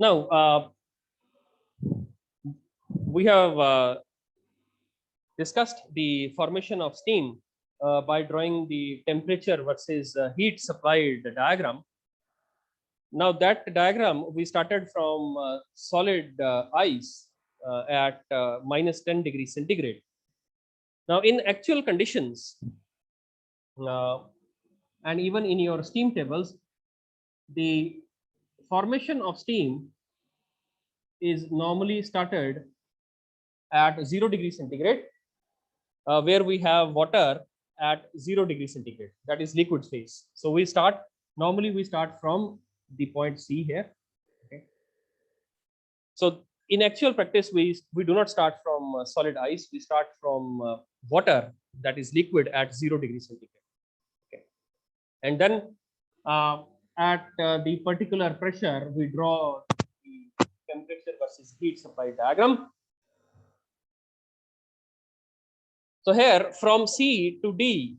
Now, we have discussed the formation of steam by drawing the temperature versus heat supplied diagram. Now, that diagram we started from solid ice at minus 10 degrees centigrade. Now, in actual conditions, and even in your steam tables, the formation of steam is normally started at 0 degrees centigrade, where we have water at 0 degrees centigrade, that is liquid phase. So we start, normally we start from the point C here. Okay. So in actual practice, we do not start from solid ice, we start from water that is liquid at 0 degrees centigrade. Okay. And then at the particular pressure, we draw the temperature versus heat supply diagram. So here from C to D,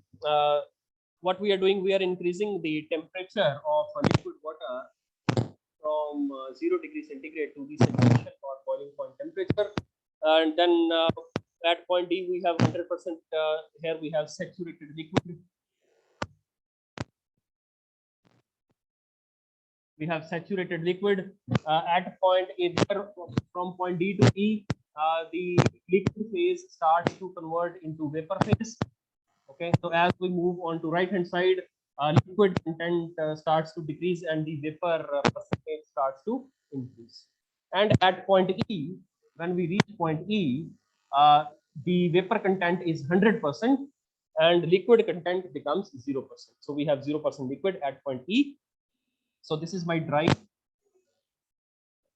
what we are doing, we are increasing the temperature of liquid water from 0 degrees centigrade to the saturation or boiling point temperature. And then at point D, we have 100%, here we have saturated liquid. We have saturated liquid at point A. From point D to E, the liquid phase starts to convert into vapor phase. Okay, so as we move on to right hand side, liquid content starts to decrease and the vapor percentage starts to increase. And at point E, when we reach point E, the vapor content is 100% and liquid content becomes 0%. So we have 0% liquid at point E. So this is my dry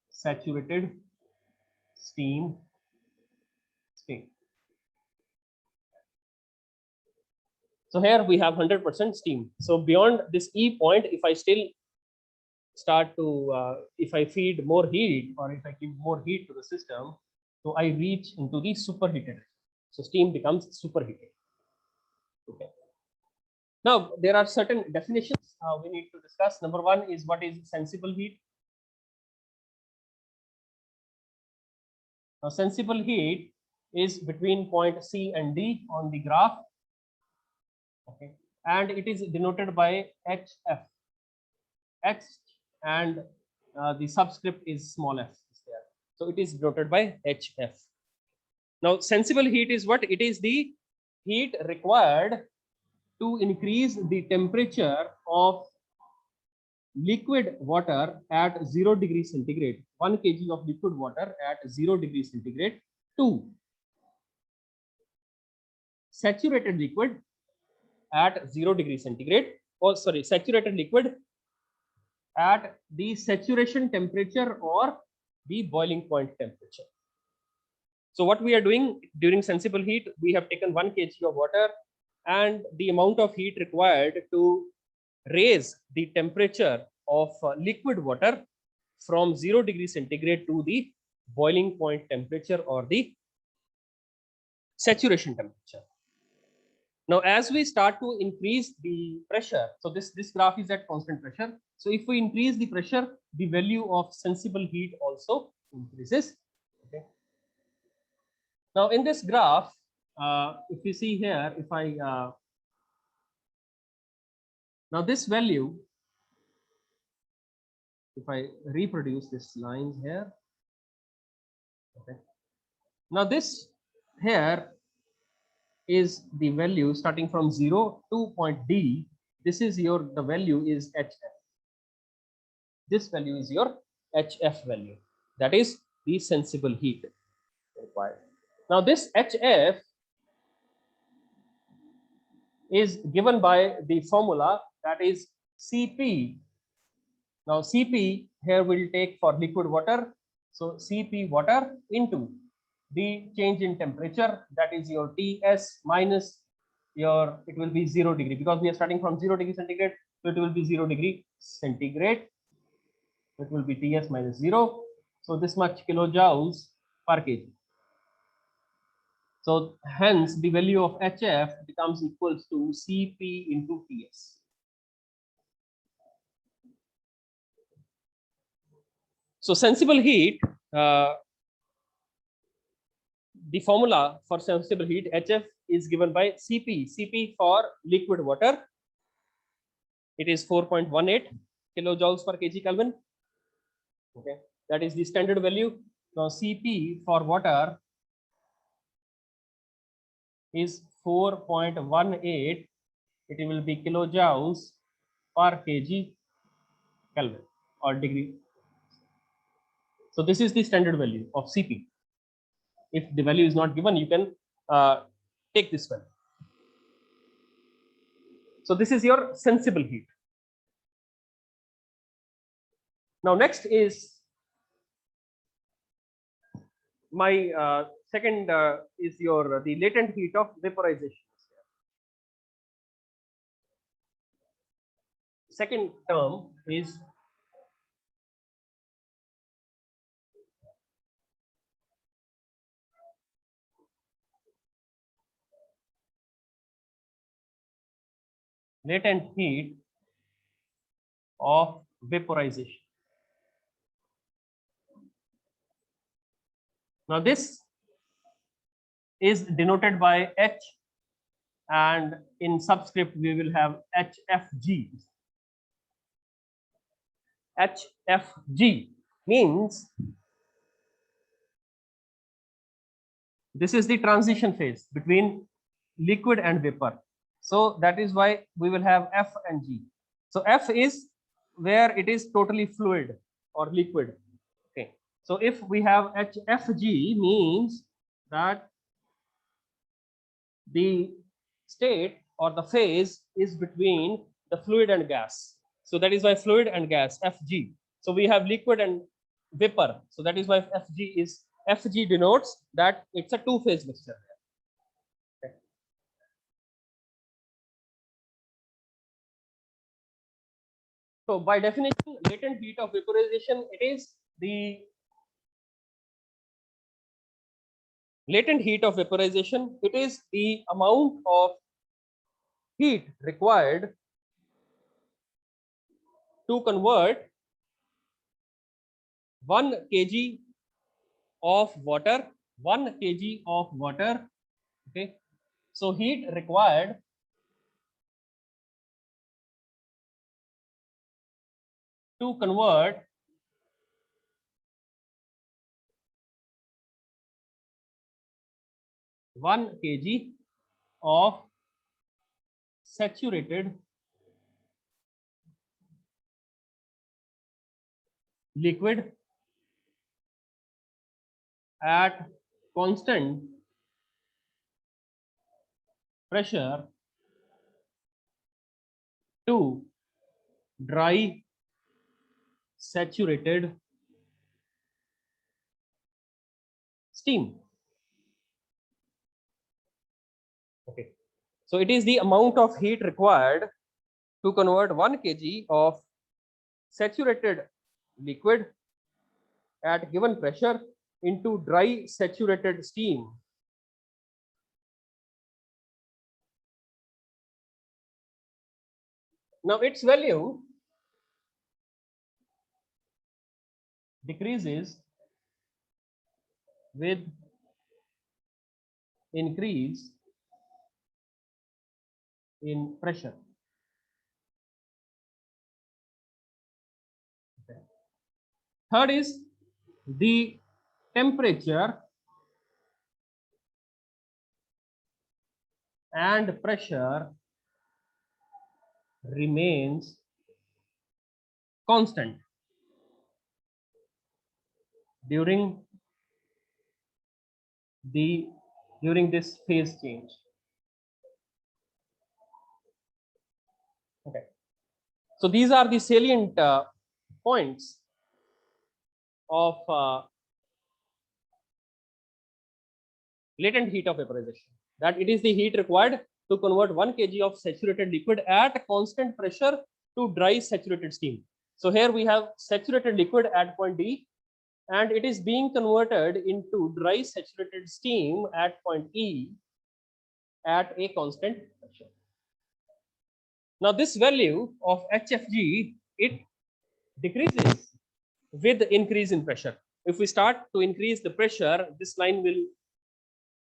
saturated steam state. So here we have 100% steam. So beyond this E point, if I still start to, if I feed more heat or if I give more heat to the system, so I reach into the superheated. So steam becomes superheated. Okay. Now there are certain definitions we need to discuss. Number one is what is sensible heat. Now sensible heat is between point C and D on the graph. Okay, and it is denoted by HF. X and the subscript is small f is there. So it is denoted by HF. Now sensible heat is what? It is the heat required to increase the temperature of liquid water at 0 degrees centigrade. 1 kg of liquid water at 0 degrees centigrade to saturated liquid at 0 degrees centigrade, or sorry, saturated liquid at the saturation temperature or the boiling point temperature. So what we are doing during sensible heat, we have taken 1 kg of water and the amount of heat required to raise the temperature of liquid water from 0 degrees centigrade to the boiling point temperature or the saturation temperature. Now, as we start to increase the pressure, so this graph is at constant pressure. So if we increase the pressure, the value of sensible heat also increases. Okay. Now, in this graph, if you see here, if I now this value, if I reproduce this lines here, okay. Now this here is the value starting from 0 to point D. This is your, the value is HF. This value is your HF value. That is the sensible heat required. Now this HF is given by the formula, that is Cp. Now Cp here will take for liquid water. So Cp water into the change in temperature, that is your Ts minus your, it will be 0 degree, because we are starting from 0 degree centigrade. So it will be 0 degree centigrade. It will be Ts minus 0. So this much kilojoules per kg. So hence the value of HF becomes equals to Cp into Ts. So sensible heat, the formula for sensible heat HF is given by Cp. Cp for liquid water, it is 4.18 kilojoules per kg Kelvin. Okay, that is the standard value. Now Cp for water is 4.18. It will be kilojoules per kg Kelvin or degree. So this is the standard value of Cp. If the value is not given, you can take this value. So this is your sensible heat. Now next is my second is your the latent heat of vaporization. Second term is latent heat of vaporization. Now this is denoted by H, and in subscript we will have HFG. HFG means this is the transition phase between liquid and vapor. So that is why we will have F and G. So F is where it is totally fluid or liquid. Okay. So if we have HFG means that the state or the phase is between the fluid and gas. So that is why fluid and gas, Fg. So we have liquid and vapor. So that is why Fg denotes that it's a two-phase mixture. Okay. So by definition, latent heat of vaporization, it is the latent heat of vaporization. It is the amount of heat required to convert 1 kg of water, 1 kg of water. Okay, so heat required to convert 1 kg of saturated liquid at constant pressure to dry saturated steam. Okay, so it is the amount of heat required to convert 1 kg of saturated liquid at given pressure into dry saturated steam. Now its value decreases with increase in pressure. Okay. Third is the temperature and pressure remains constant during this phase change. Okay, so these are the salient points of latent heat of vaporization, that it is the heat required to convert 1 kg of saturated liquid at constant pressure to dry saturated steam. So here we have saturated liquid at point D, and it is being converted into dry saturated steam at point E at a constant pressure. Now this value of HFG, it decreases with increase in pressure. If we start to increase the pressure, this line will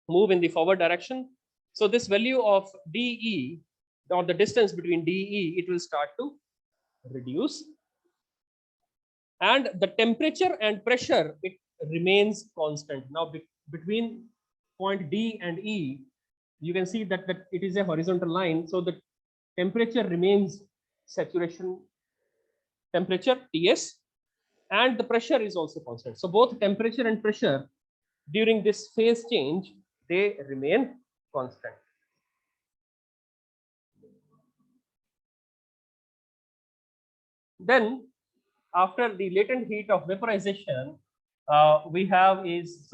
move in the forward direction. So this value of dE, or the distance between dE, it will start to reduce, and the temperature and pressure, it remains constant. Now between point D and E, you can see that it is a horizontal line, so the temperature remains saturation temperature Ts, and the pressure is also constant. So both temperature and pressure during this phase change, they remain constant. Then after the latent heat of vaporization, we have is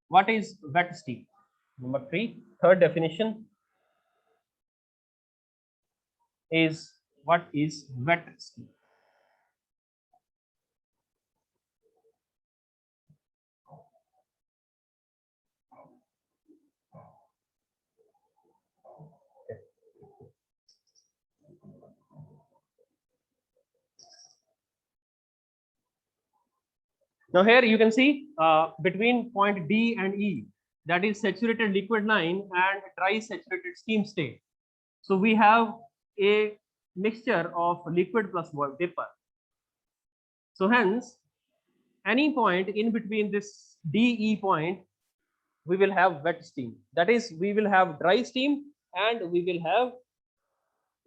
what is wet steam? Number 3, third definition is what is wet steam. Now here you can see between point D and E, that is saturated liquid line and dry saturated steam state. So we have a mixture of liquid plus vapor. So hence, any point in between this DE point, we will have wet steam. That is, we will have dry steam and we will have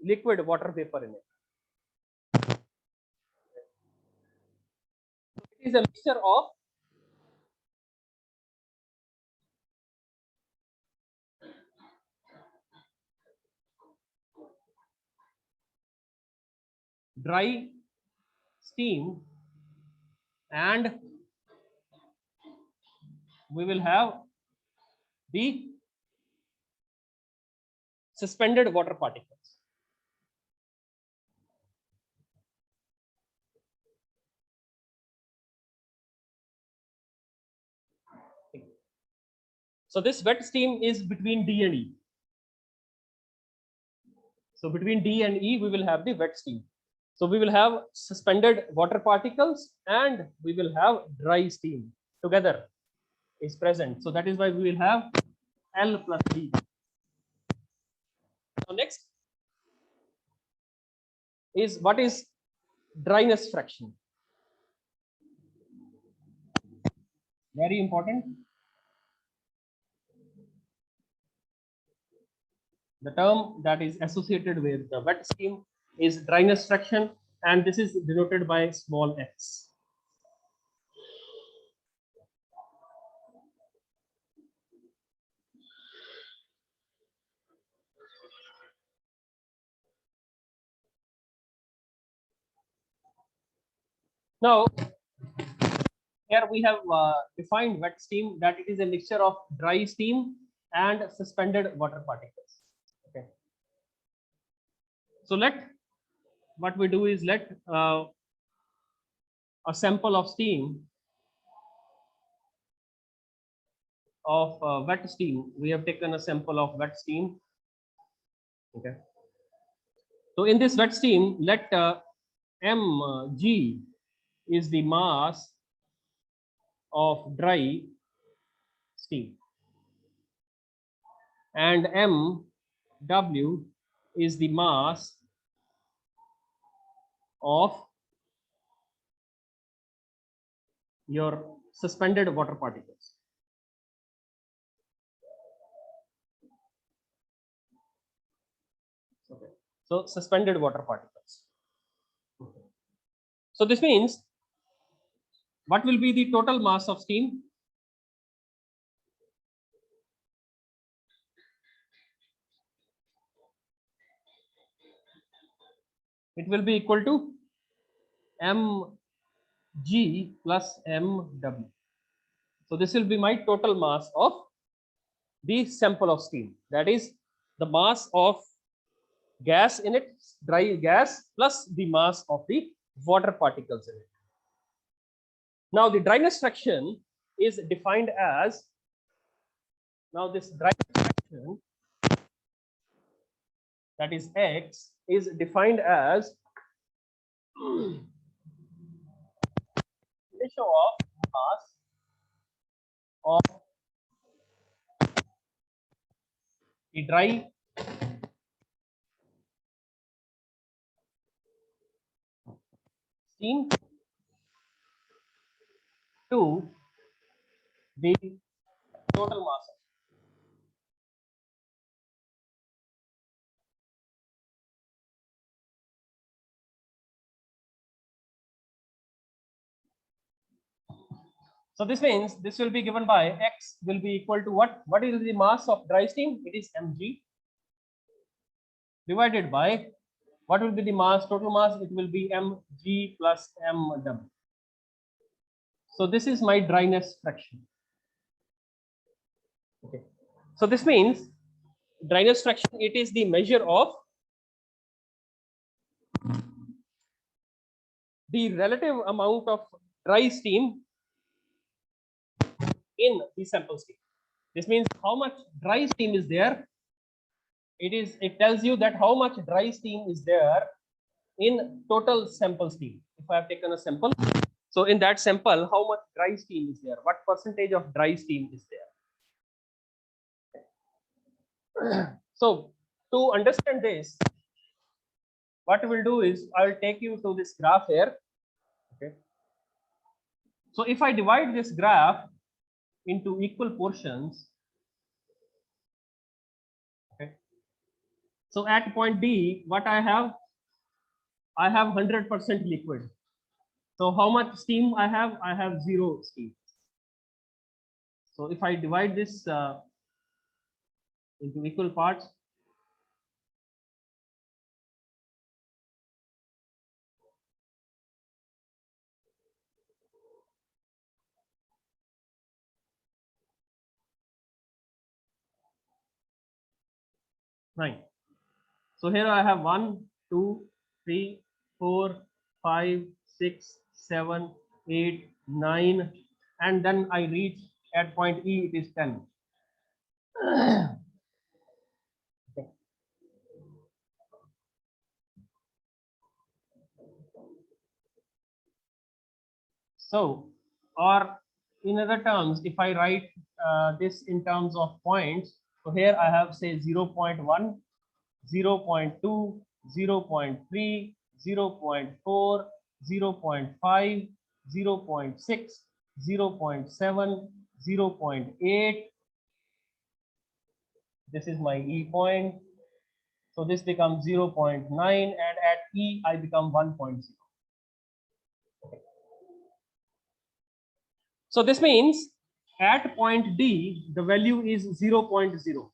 liquid water vapor in it. It is a mixture of dry steam, and we will have the suspended water particles. So this wet steam is between D and E. So between D and E, we will have the wet steam. So we will have suspended water particles and we will have dry steam together is present. So that is why we will have L plus D. Now next is what is dryness fraction. Very important. The term that is associated with the wet steam is dryness fraction, and this is denoted by small x. Now, here we have defined wet steam, that it is a mixture of dry steam and suspended water particles. Okay. So what we do is let a sample of steam of wet steam. We have taken a sample of wet steam. Okay. So in this wet steam, let mg is the mass of dry steam, and mw is the mass of your suspended water particles. Okay. So suspended water particles. Okay. So this means what will be the total mass of steam? It will be equal to mg plus mw. So this will be my total mass of the sample of steam. That is the mass of gas in it, dry gas, plus the mass of the water particles in it. Now the dryness fraction is defined as, now this dryness fraction, that is x, is defined as Ratio of mass of the dry steam to the total mass. So this means this will be given by x will be equal to what? What is the mass of dry steam? It is mg divided by what will be the mass, total mass? It will be mg plus mw. So this is my dryness fraction. Okay. So this means dryness fraction, it is the measure of the relative amount of dry steam in the sample steam. This means how much dry steam is there. It tells you that how much dry steam is there in total sample steam. If I have taken a sample, so in that sample, how much dry steam is there? What percentage of dry steam is there? So to understand this, what we'll do is I'll take you to this graph here. Okay. So if I divide this graph into equal portions, okay. So at point D, what I have 100% liquid. So how much steam I have? I have 0 steam. So if I divide this into equal parts, right. So here I have 1, 2, 3, 4, 5, 6, 7, 8, 9, and then I reach at point E, it is 10. Okay. So, or in other terms, if I write this in terms of points, so here I have say 0 0.1, 0 0.2, 0 0.3, 0 0.4, 0 0.5, 0 0.6, 0 0.7, 0 0.8. This is my E point. So this becomes 0 0.9, and at E I become 1.0. So this means at point D, the value is 0.0.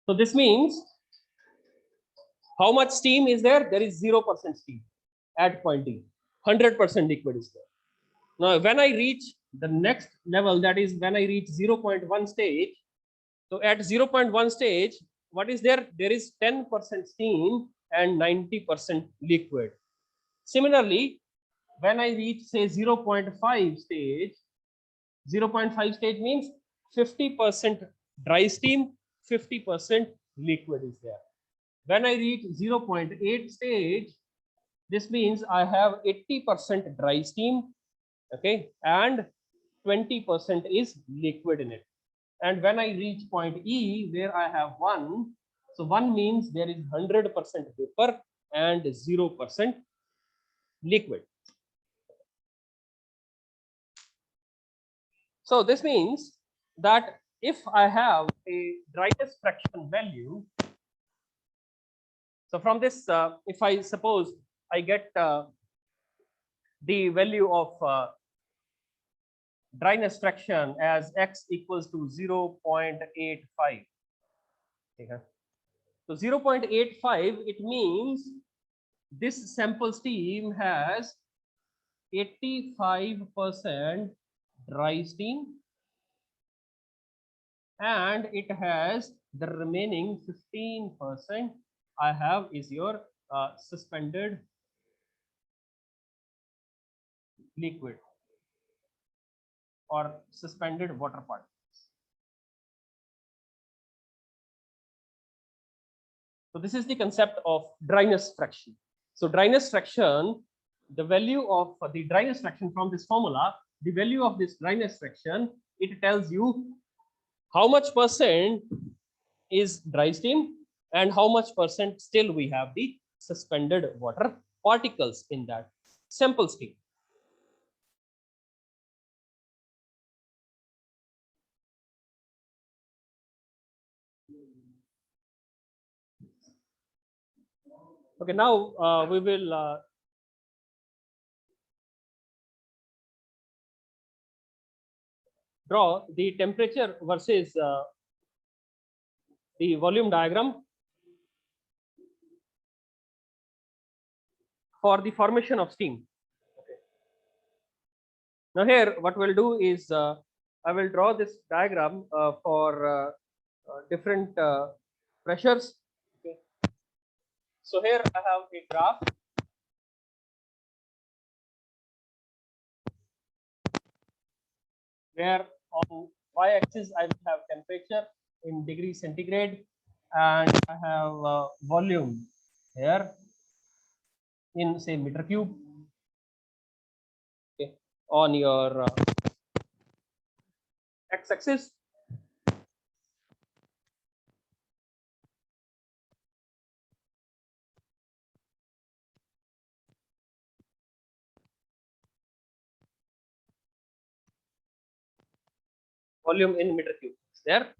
So this means how much steam is there? There is 0% steam at point D. 100% liquid is there. Now, when I reach the next level, that is when I reach 0.1 stage. So at 0.1 stage, what is there? There is 10% steam and 90% liquid. Similarly, when I reach say 0.5 stage, 0.5 stage means 50% dry steam, 50% liquid is there. When I reach 0.8 stage, this means I have 80% dry steam, okay, and 20% is liquid in it. And when I reach point E, where I have 1, so 1 means there is 100% vapor and 0% liquid. So this means that if I have a dryness fraction value, so from this, if I suppose I get the value of dryness fraction as x equals to 0.85. Okay. So 0.85, it means this sample steam has 85% dry steam and it has the remaining 15% I have is your suspended liquid or suspended water particles. So this is the concept of dryness fraction. So dryness fraction, the value of the dryness fraction from this formula, the value of this dryness fraction, it tells you how much percent is dry steam and how much percent still we have the suspended water particles in that sample steam. Okay, now we will draw the temperature versus the volume diagram for the formation of steam. Okay. Now here what we'll do is I will draw this diagram for different pressures. Okay. So here I have a graph where on y-axis I will have temperature in degrees centigrade and I have volume here in say meter cube. Okay. On your x-axis volume in meter cube is there.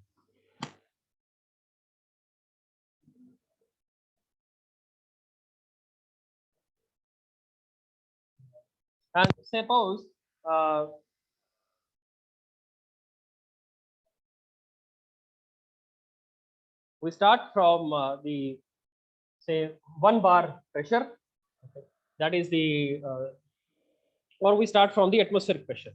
And suppose we start from the say 1 bar pressure. Okay. That is the or we start from the atmospheric pressure.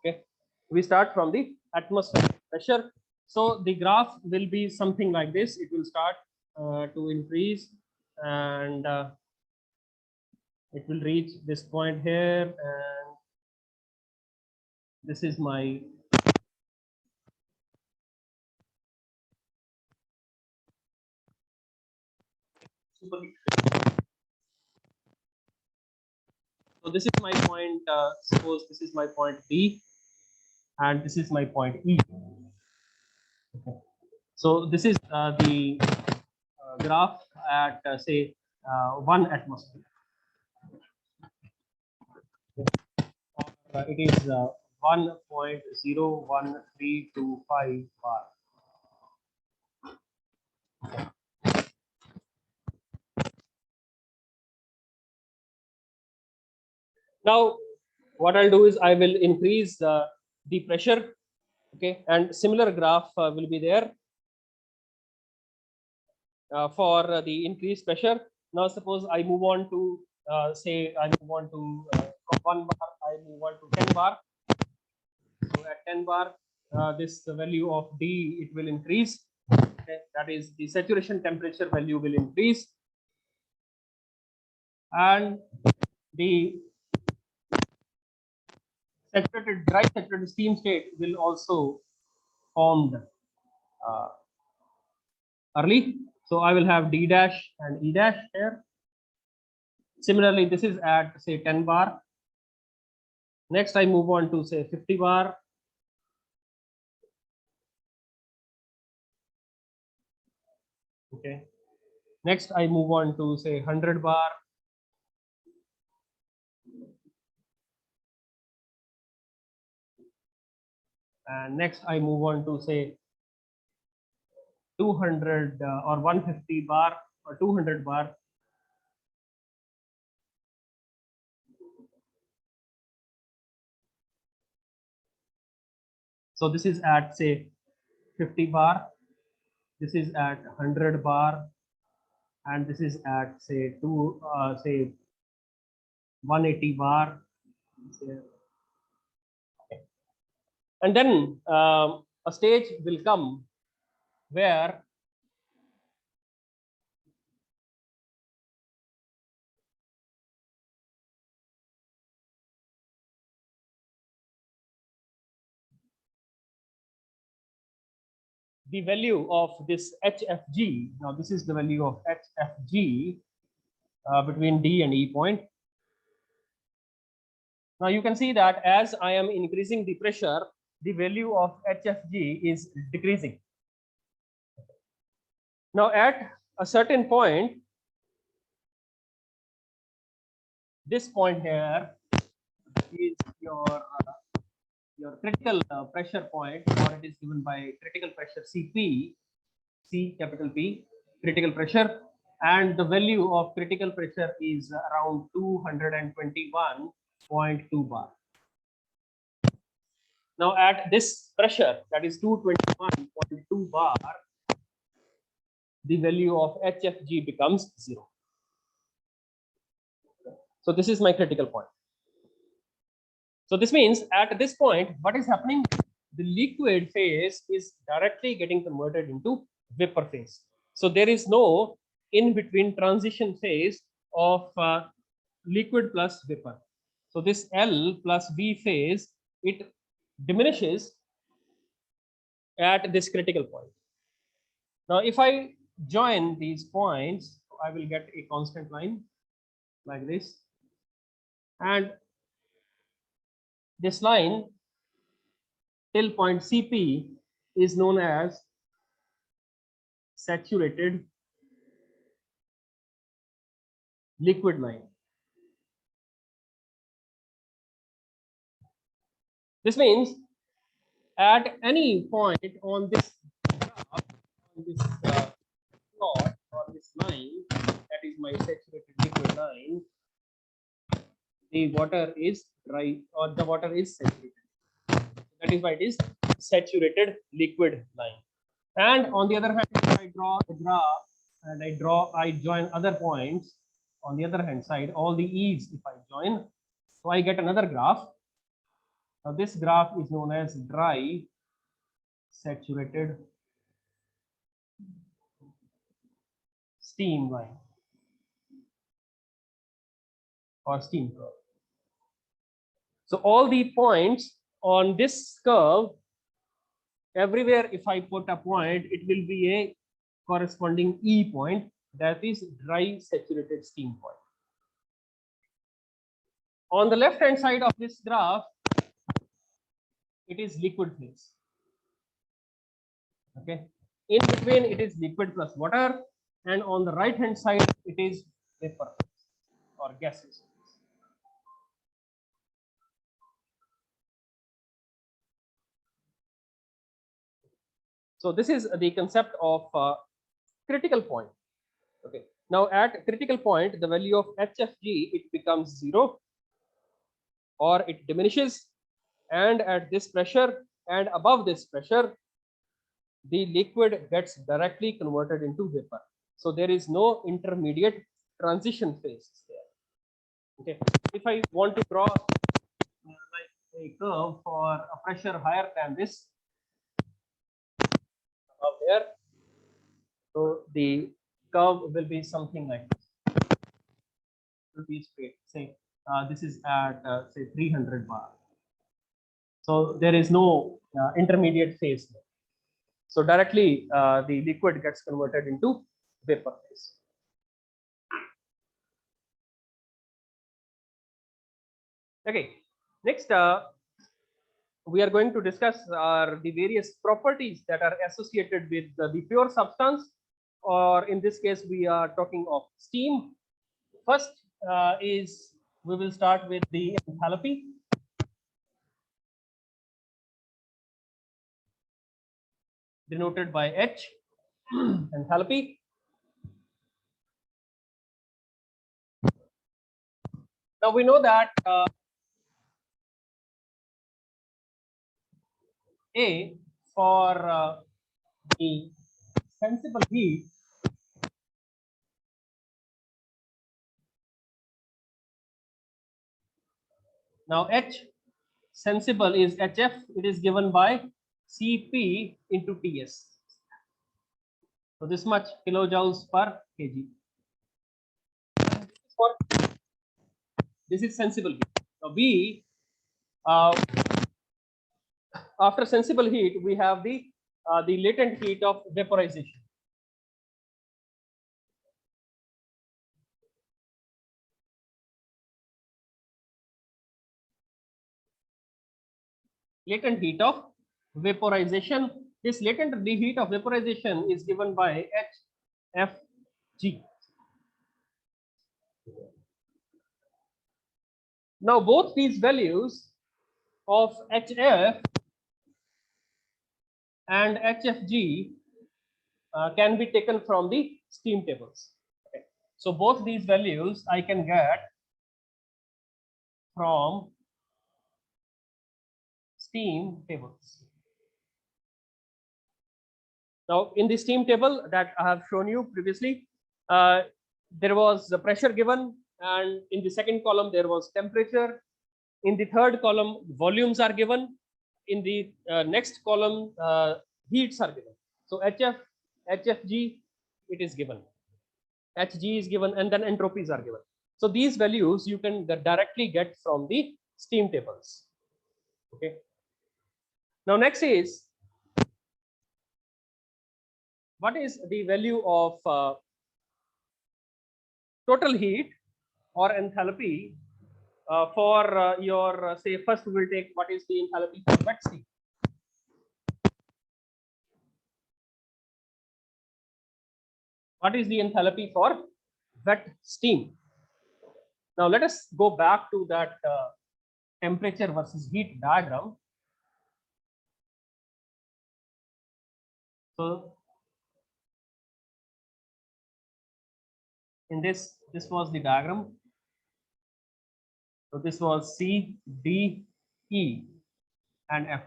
Okay, we start from the atmospheric pressure. So the graph will be something like this. It will start to increase and it will reach this point here, and this is my superheat. So this is my point. Suppose this is my point B, and this is my point E. Okay. So this is the graph at say 1 atmosphere. It is 1.01325 bar. Now, what I'll do is I will increase the pressure. Okay, and similar graph will be there for the increased pressure. Now, suppose I move on to say I move on to from 1 bar, I move on to 10 bar. So at 10 bar, this value of D it will increase. Okay, that is the saturation temperature value will increase, and the saturated dry saturated steam state will also formed early. So I will have D dash and E dash here. Similarly, this is at say 10 bar. Next, I move on to say 50 bar. Okay. Next, I move on to say 100 bar. And next, I move on to say 200 or 150 bar or 200 bar. So this is at say 50 bar. This is at 100 bar, and this is at say 180 bar. And then a stage will come where the value of this HFG, now this is the value of HFG, between D and E point. Now you can see that as I am increasing the pressure, the value of HFG is decreasing. Now at a certain point, this point here is your critical pressure point, or it is given by critical pressure CP, C capital P, critical pressure, and the value of critical pressure is around 221.2 bar. Now at this pressure, that is 221.2 bar, the value of HFG becomes 0. So this is my critical point. So this means at this point, what is happening? The liquid phase is directly getting converted into vapor phase. So there is no in between transition phase of liquid plus vapor. So this L plus V phase, it diminishes at this critical point. Now, if I join these points, I will get a constant line like this. And this line till point CP is known as saturated liquid line. This means at any point on this graph, on this plot or this line, that is my saturated liquid line, the water is dry or the water is saturated. That is why it is saturated liquid line. And on the other hand, if I draw the graph and I join other points on the other hand side, all the E's if I join, so I get another graph. Now this graph is known as dry saturated steam line or steam curve. So all the points on this curve, everywhere if I put a point, it will be a corresponding E point, that is dry saturated steam point. On the left hand side of this graph, it is liquid phase. Okay, in between it is liquid plus water, and on the right hand side it is vapor or gases. So this is the concept of critical point. Okay, now at critical point, the value of HFG, it becomes 0 or it diminishes, and at this pressure and above this pressure, the liquid gets directly converted into vapor. So there is no intermediate transition phase there. Okay, if I want to draw like a curve for a pressure higher than this above here, so the curve will be something like this. It will be straight. Say this is at say 300 bar. So there is no intermediate phase there. So directly the liquid gets converted into vapor phase. Okay, next we are going to discuss the various properties that are associated with the pure substance, or in this case we are talking of steam. First is we will start with the enthalpy. Denoted by H, enthalpy. Now we know that A for the sensible heat now H sensible is HF, it is given by Cp into Ts. So this much kilojoules per kg. This is sensible heat. Now B, after sensible heat, we have the latent heat of vaporization. latent heat of vaporization. This latent heat of vaporization is given by HFG. Now both these values of HF and HFG can be taken from the steam tables. Okay. So both these values I can get from steam tables. Now in the steam table that I have shown you previously, there was the pressure given, and in the second column there was temperature. In the third column volumes are given. In the next column heats are given. So HF, HFG, it is given. Hg is given, and then entropies are given. So these values you can directly get from the steam tables. Okay. Now next is, what is the value of total heat or enthalpy for your say, first we will take what is the enthalpy for wet steam. What is the enthalpy for wet steam? Now let us go back to that temperature versus heat diagram. So in this was the diagram. So this was C, D, E, and F.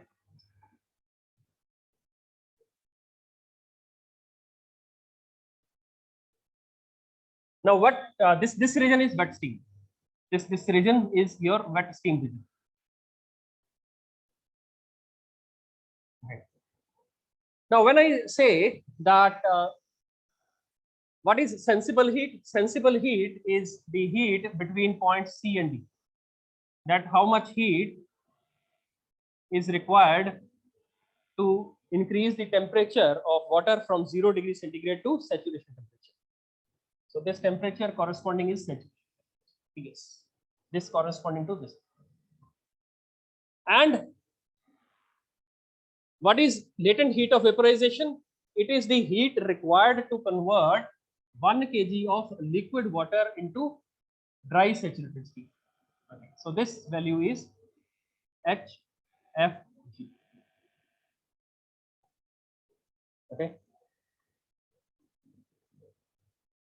Now what this region is wet steam. This region is your wet steam region. Okay. Now when I say that what is sensible heat? Sensible heat is the heat between points C and D. That how much heat is required to increase the temperature of water from 0 degrees centigrade to saturation temperature. So this temperature corresponding is saturation. Yes, this corresponding to this. And what is latent heat of vaporization? It is the heat required to convert 1 kg of liquid water into dry saturated steam. Okay. So this value is HFG. Okay.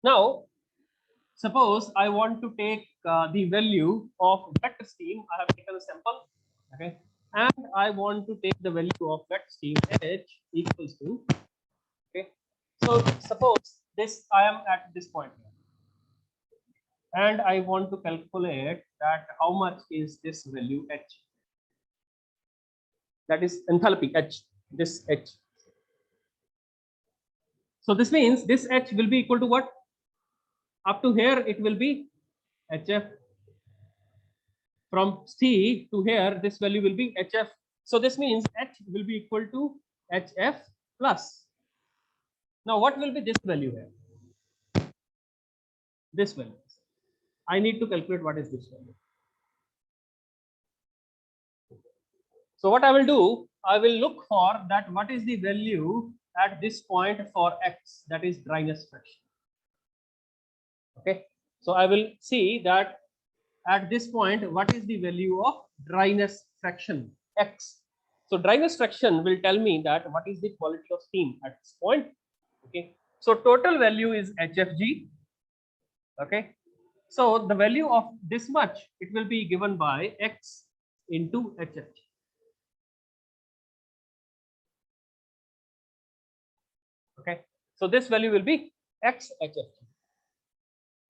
Now, suppose I want to take the value of wet steam. I have taken a sample. Okay. And I want to take the value of wet steam H equals to. Okay. So suppose this I am at this point here, and I want to calculate that how much is this value H. That is enthalpy H. This H. So this means this H will be equal to what? Up to here it will be HF. From C to here this value will be HF. So this means H will be equal to HF plus. Now what will be this value here? This value. I need to calculate what is this value. So what I will do, I will look for that what is the value at this point for X, that is dryness fraction. Okay. So I will see that at this point, what is the value of dryness fraction X. So dryness fraction will tell me that what is the quality of steam at this point. Okay. So total value is HFG. Okay. So the value of this much, it will be given by X into HFG. Okay. So this value will be X HFG.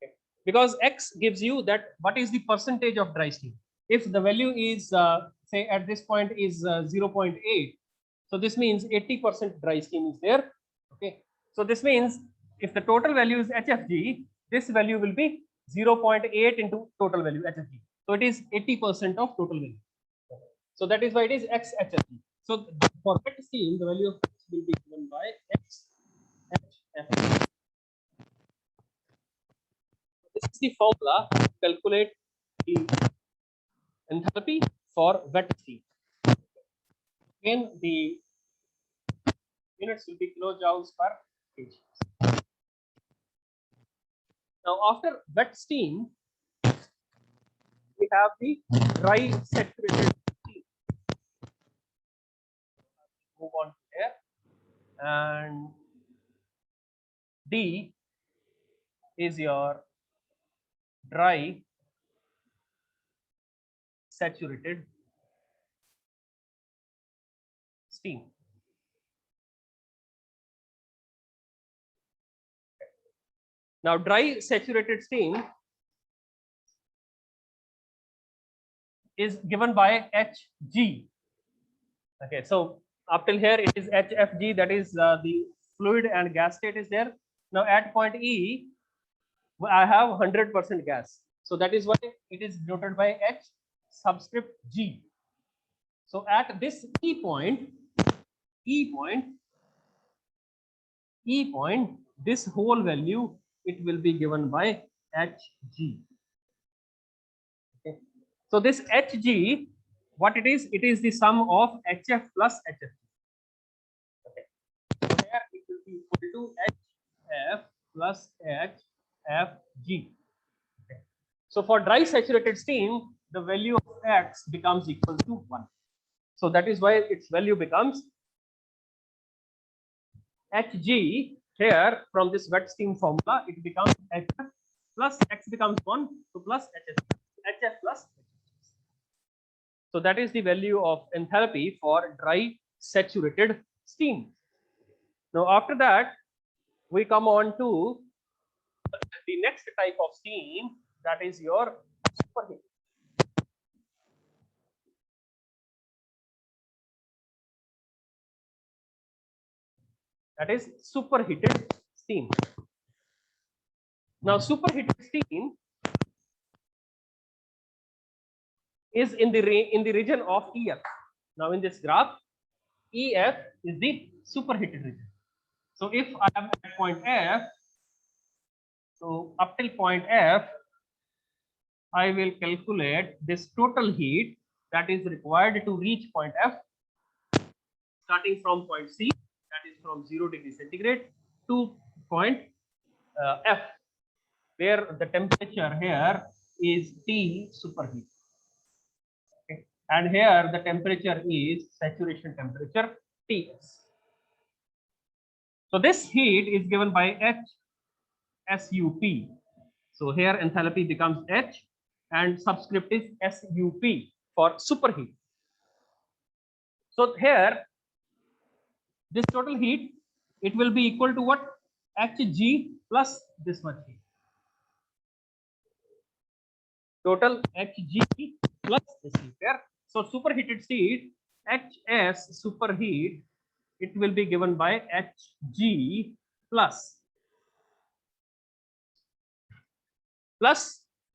Okay. Because X gives you that what is the percentage of dry steam. If the value is say at this point is 0.8, so this means 80% dry steam is there. Okay. So this means if the total value is HFG, this value will be 0.8 into total value HFG. So it is 80% of total value. So that is why it is X HFG. So for wet steam, the value of X will be given by X HFG. This is the formula to calculate the enthalpy for wet steam. Again, the units will be kilojoules per kg. Now, after wet steam, we have the dry saturated steam. Move on to here, and D is your dry saturated steam. Now, dry saturated steam is given by Hg. Okay, so up till here it is HFG, that is the fluid and gas state is there. Now at point E, I have 100% gas. So that is why it is denoted by H subscript G. So at this E point, this whole value, it will be given by Hg. Okay. So this Hg, what it is? It is the sum of HF plus HF. Okay. So here it will be equal to HF plus HFG. Okay. So for dry saturated steam, the value of X becomes equal to 1. So that is why its value becomes Hg. Here from this wet steam formula, it becomes HF plus X becomes 1, so plus HF plus. So that is the value of enthalpy for dry saturated steam. Now after that, we come on to the next type of steam, that is your superheat. That is superheated steam. Now superheated steam is in the region of EF. Now in this graph, EF is the superheated region. So if I am at point F, so up till point F, I will calculate this total heat that is required to reach point F, starting from point C, that is from 0 degree centigrade, to point F, where the temperature here is T superheat. Okay. And here the temperature is saturation temperature Ts. So this heat is given by HSUP. So here enthalpy becomes H and subscript is SUP for superheat. So here this total heat, it will be equal to what? Hg plus this much heat. Total Hg plus this heat here. So superheated steam, Hs superheat, it will be given by Hg plus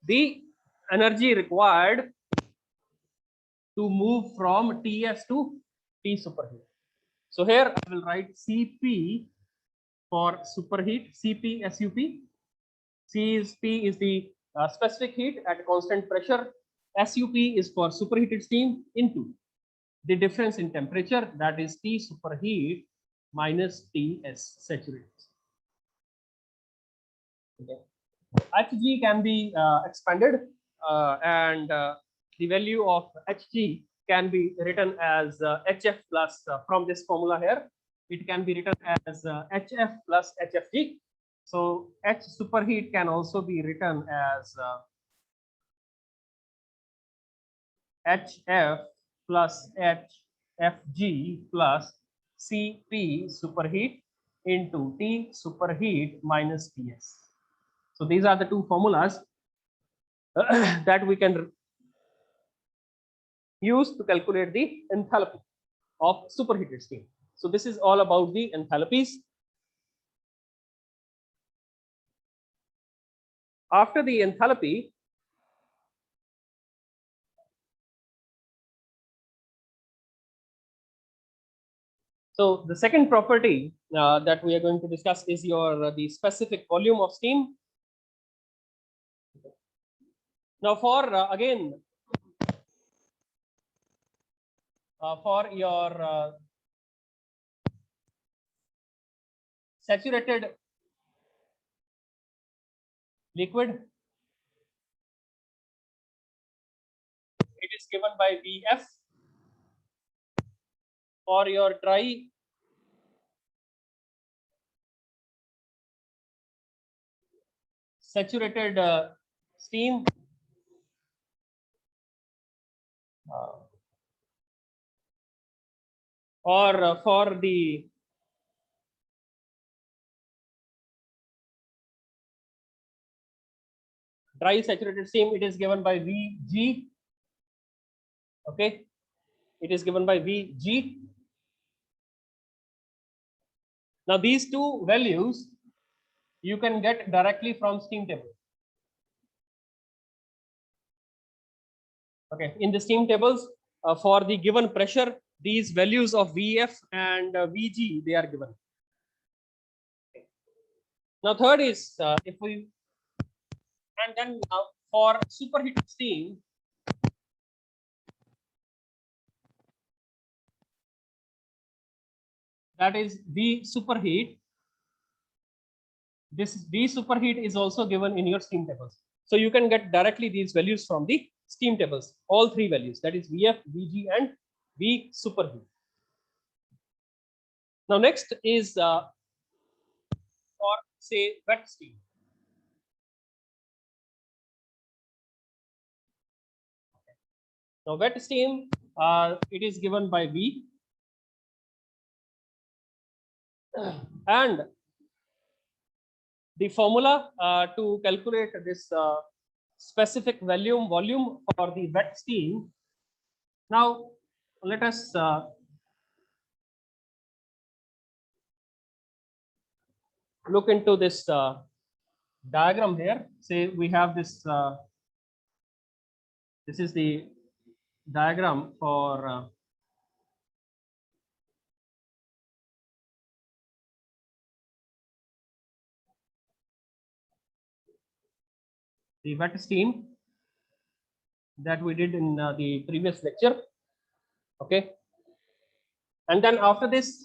the energy required to move from Ts to T superheat. So here I will write Cp for superheat, Cp SUP. Cp is the specific heat at constant pressure. SUP is for superheated steam into the difference in temperature, that is T superheat minus Ts saturated. Okay. Hg can be expanded and the value of Hg can be written as Hf plus from this formula here. It can be written as Hf plus Hfg. So H superheat can also be written as Hf plus Hfg plus Cp superheat into T superheat minus Ts. So these are the two formulas that we can use to calculate the enthalpy of superheated steam. So this is all about the enthalpies. After the enthalpy, so the second property that we are going to discuss is your the specific volume of steam. Now for again for your saturated liquid, it is given by Vf. For your dry saturated steam, or for the dry saturated steam, it is given by Vg. Okay, it is given by Vg. Now these two values you can get directly from steam table. Okay, in the steam tables, for the given pressure, these values of Vf and Vg, they are given. Okay. Now third is if we, and then for superheated steam, that is V superheat. This V superheat is also given in your steam tables. So you can get directly these values from the steam tables, all three values, that is Vf, Vg and V superheat. Now next is for say wet steam. Now wet steam, it is given by V, and the formula to calculate this specific volume for the wet steam. Now let us look into this diagram here. Say we have this. This is the diagram for the wet steam that we did in the previous lecture. Okay, and then after this,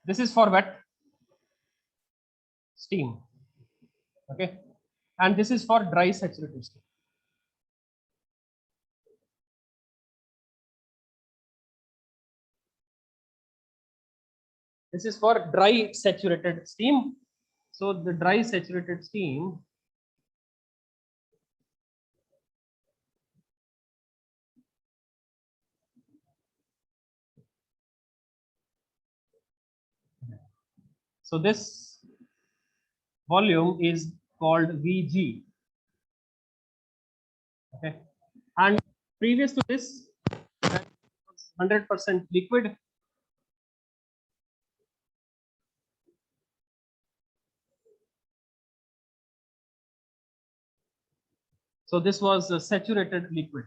this is for wet steam. Okay, and this is for dry saturated steam. This is for dry saturated steam. So the dry saturated steam, so this volume is called Vg. Okay, and previous to this, 100% liquid. So this was a saturated liquid.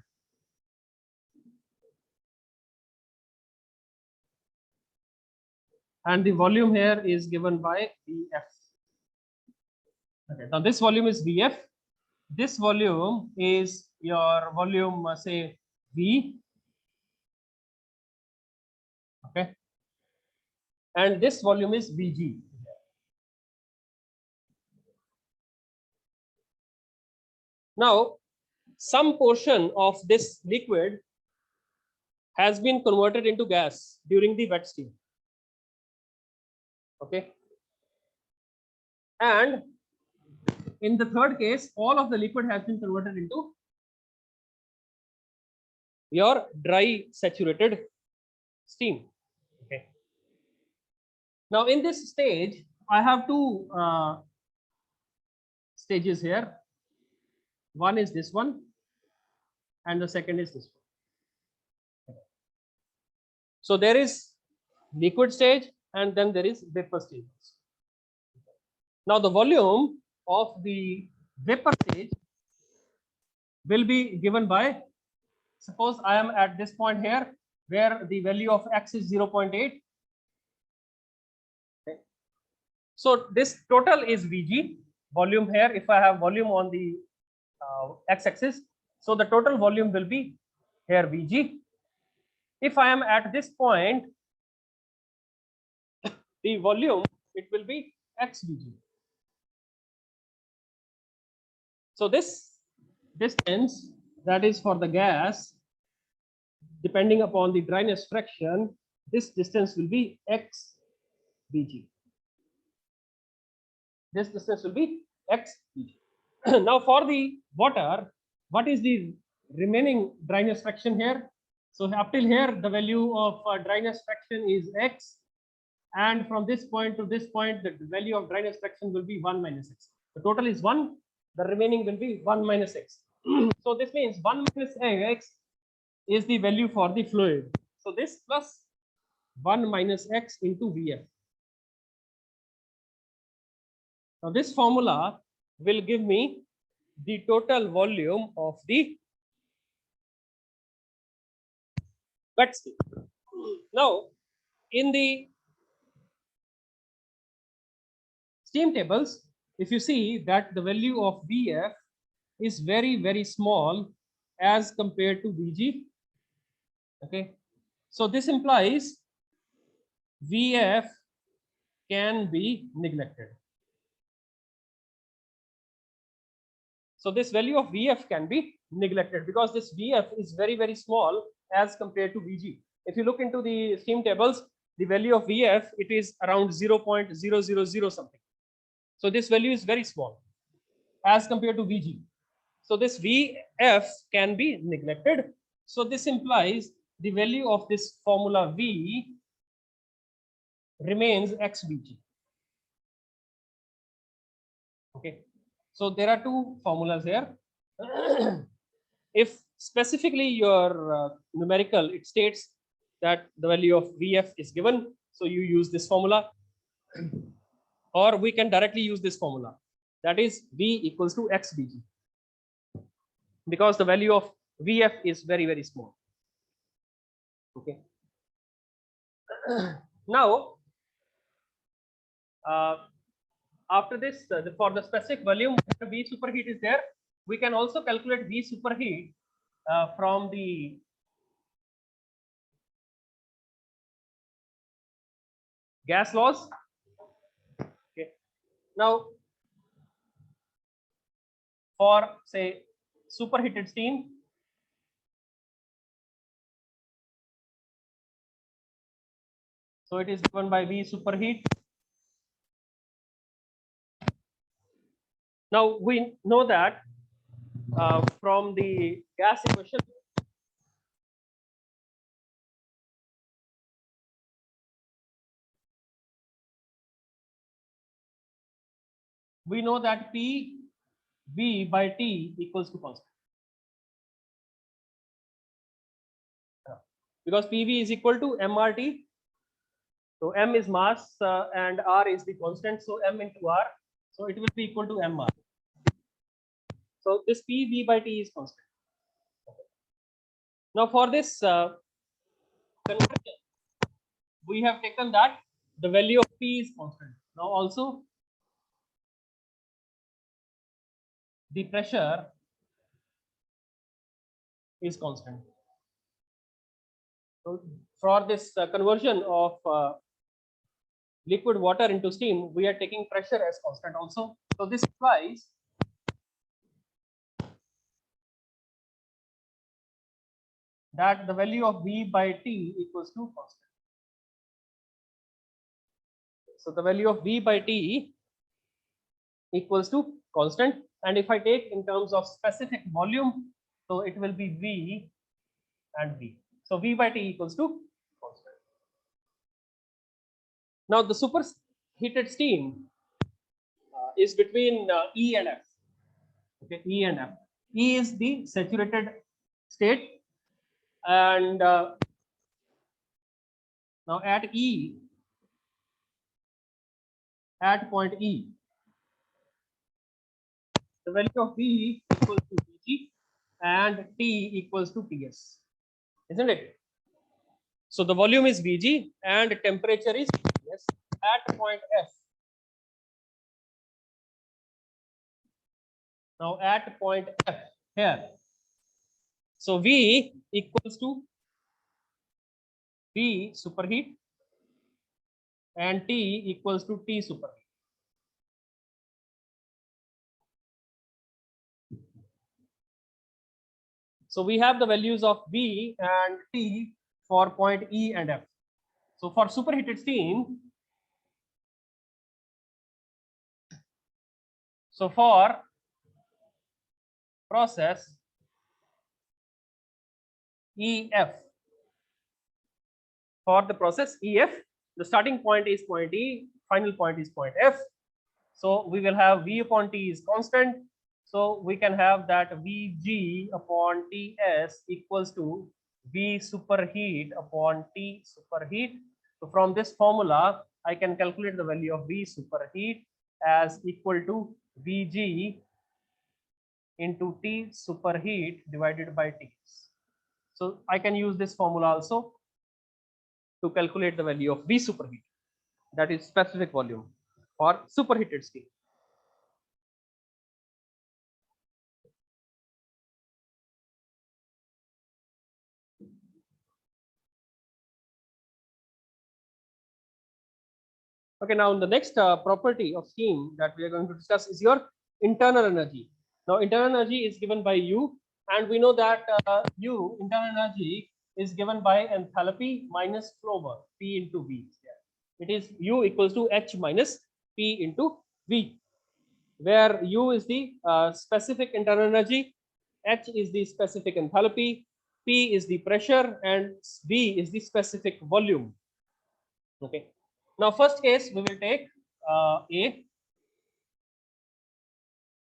And the volume here is given by Vf. Okay, now this volume is Vf. This volume is your volume, say V. Okay, and this volume is Vg. Now, some portion of this liquid has been converted into gas during the wet steam. Okay, and in the third case, all of the liquid has been converted into your dry saturated steam. Okay, now in this stage, I have two stages here. One is this one, and the second is this one. So there is liquid stage, and then there is vapor stage. Now the volume of the vapor stage will be given by, suppose I am at this point here where the value of x is 0.8. Okay. So this total is Vg, volume here. If I have volume on the x-axis, so the total volume will be here Vg. if I am at this point, the volume, it will be xvg. So this distance, that is for the gas, depending upon the dryness fraction, this distance will be xvg. This distance will be xvg. Now for the water, what is the remaining dryness fraction here? So up till here, the value of dryness fraction is x, and from this point to this point, the value of dryness fraction will be 1 minus x. The total is 1, the remaining will be 1 minus x. So this means 1 minus x is the value for the fluid. So this plus 1 minus x into Vf. Now this formula will give me the total volume of the wet steam. Now in the steam tables, if you see that the value of Vf is very, very small as compared to Vg. Okay, so this implies Vf can be neglected. So this value of Vf can be neglected because this Vf is very, very small as compared to Vg. If you look into the steam tables, the value of Vf, it is around 0.000 something. So this value is very small as compared to Vg. So this Vf can be neglected. So this implies the value of this formula V remains xvg. Okay, so there are two formulas here. If specifically your numerical, it states that the value of Vf is given, so you use this formula, or we can directly use this formula, that is V equals to xvg, because the value of Vf is very, very small. Okay. Now, after this, for the specific volume, V superheat is there. We can also calculate V superheat from the gas laws. Okay. Now, for say superheated steam, so it is given by V superheat. Now we know that from the gas equation, we know that P V by T equals to constant. Because PV is equal to mRT. So M is mass and R is the constant. So M into R. So it will be equal to mR. So this PV by T is constant. Now for this conversion, we have taken that the value of P is constant. Now also the pressure is constant. So for this conversion of liquid water into steam, we are taking pressure as constant also. So this implies that the value of V by T equals to constant. So the value of V by T equals to constant. And if I take in terms of specific volume, so it will be V and V. So V by T equals to constant. Now the superheated steam is between E and F. Okay, E and F. E is the saturated state, and now at E, at point E, the value of V equals to Vg and T equals to Ts, isn't it? So the volume is Vg and temperature is Ts at point F. Now at point F here, so V equals to V superheat and T equals to T superheat. So we have the values of V and T for point E and F. So for superheated steam, so for process EF, for the process EF, the starting point is point E, final point is point F. So we will have V upon T is constant. So we can have that Vg upon Ts equals to V superheat upon T superheat. So from this formula, I can calculate the value of V superheat as equal to Vg into T superheat divided by Ts. So I can use this formula also to calculate the value of V superheat, that is specific volume for superheated steam. Okay, now the next property of steam that we are going to discuss is your internal energy. Now, internal energy is given by U, and we know that U, internal energy, is given by enthalpy minus flow work, P into V. It is U equals to H minus P into V, where U is the specific internal energy, H is the specific enthalpy, P is the pressure, and V is the specific volume. Okay. Now, first case we will take A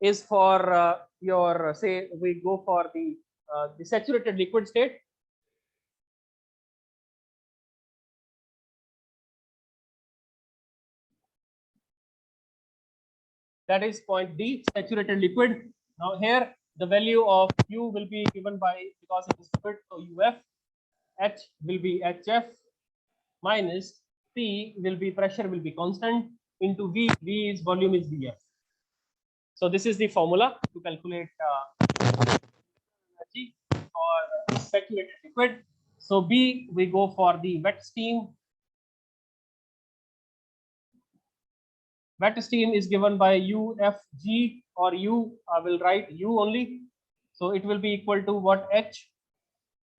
is for your say we go for the saturated liquid state. That is point D, saturated liquid. Now here the value of U will be given by, because it is liquid, so UF, H will be HF minus P will be pressure will be constant into V. V is volume is VF. So this is the formula to calculate energy for saturated liquid. So B, we go for the wet steam. Wet steam is given by UFG, or U, I will write U only. So it will be equal to what? H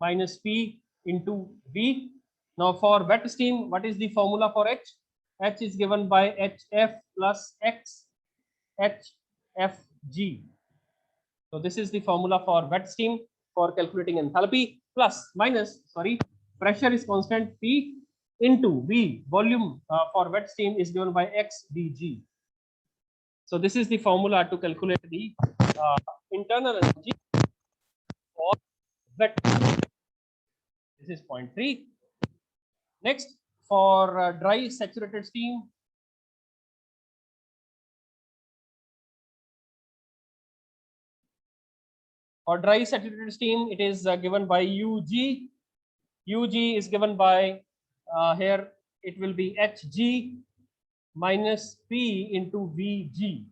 minus P into V. Now for wet steam, what is the formula for H? H is given by HF plus X HFG. So this is the formula for wet steam for calculating enthalpy, plus minus, sorry, pressure is constant, P into V, volume for wet steam is given by XdG. So this is the formula to calculate the internal energy for wet. This is point 3. Next, for dry saturated steam, for dry saturated steam, it is given by UG. UG is given by here it will be HG minus P into VG.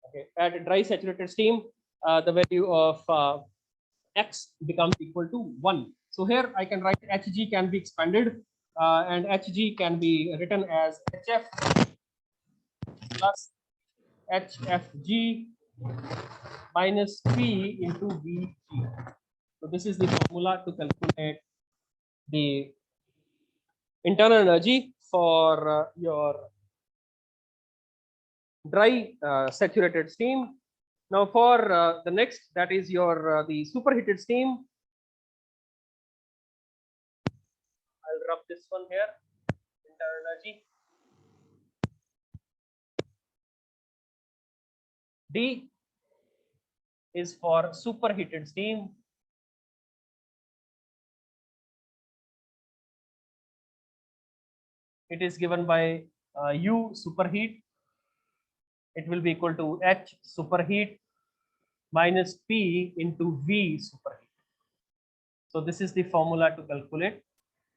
Okay, at dry saturated steam, the value of X becomes equal to 1. So here I can write Hg can be expanded and Hg can be written as HF plus HFG minus P into VG. So this is the formula to calculate the internal energy for your dry saturated steam. Now for the next, that is your the superheated steam. I'll rub this one here, internal energy. D is for superheated steam. It is given by U superheat. It will be equal to H superheat minus P into V superheat. So this is the formula to calculate.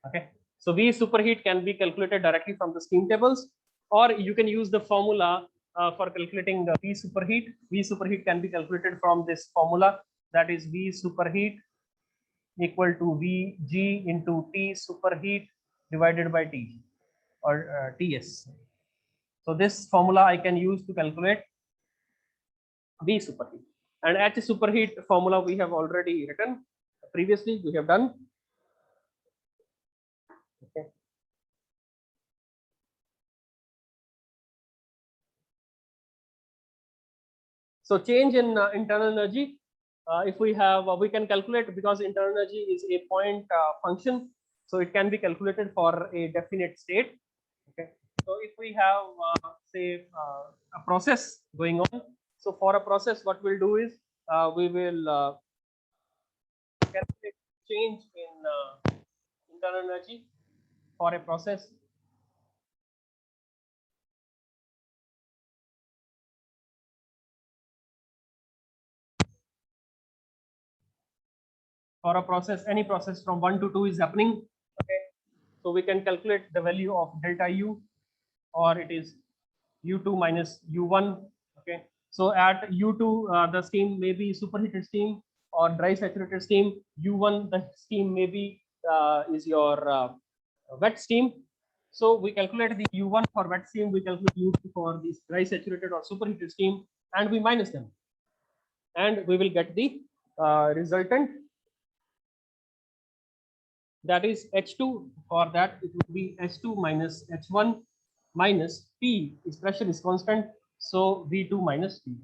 Okay. So V superheat can be calculated directly from the steam tables, or you can use the formula for calculating the V superheat. V superheat can be calculated from this formula, that is V superheat equal to Vg into T superheat divided by T or Ts. So this formula I can use to calculate V superheat, and H superheat formula we have already written previously. We have done. Okay. So change in internal energy, if we have, we can calculate, because internal energy is a point function, so it can be calculated for a definite state. Okay. So if we have, say, a process going on, so for a process, what we'll do is we will calculate change in internal energy for a process. For a process, any process from 1 to 2 is happening. Okay. So we can calculate the value of delta U, or it is U2 minus U1. Okay. So at U2, the steam may be superheated steam or dry saturated steam. U1, the steam may be is your wet steam. So we calculate the U1 for wet steam, we calculate U2 for this dry saturated or superheated steam, and we minus them, and we will get the resultant, that is H2. For that, it will be H2 minus H1 minus P is pressure is constant, so V2 minus P1.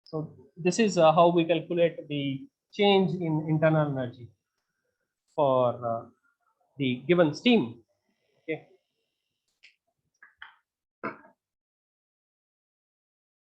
So this is how we calculate the change in internal energy for the given steam.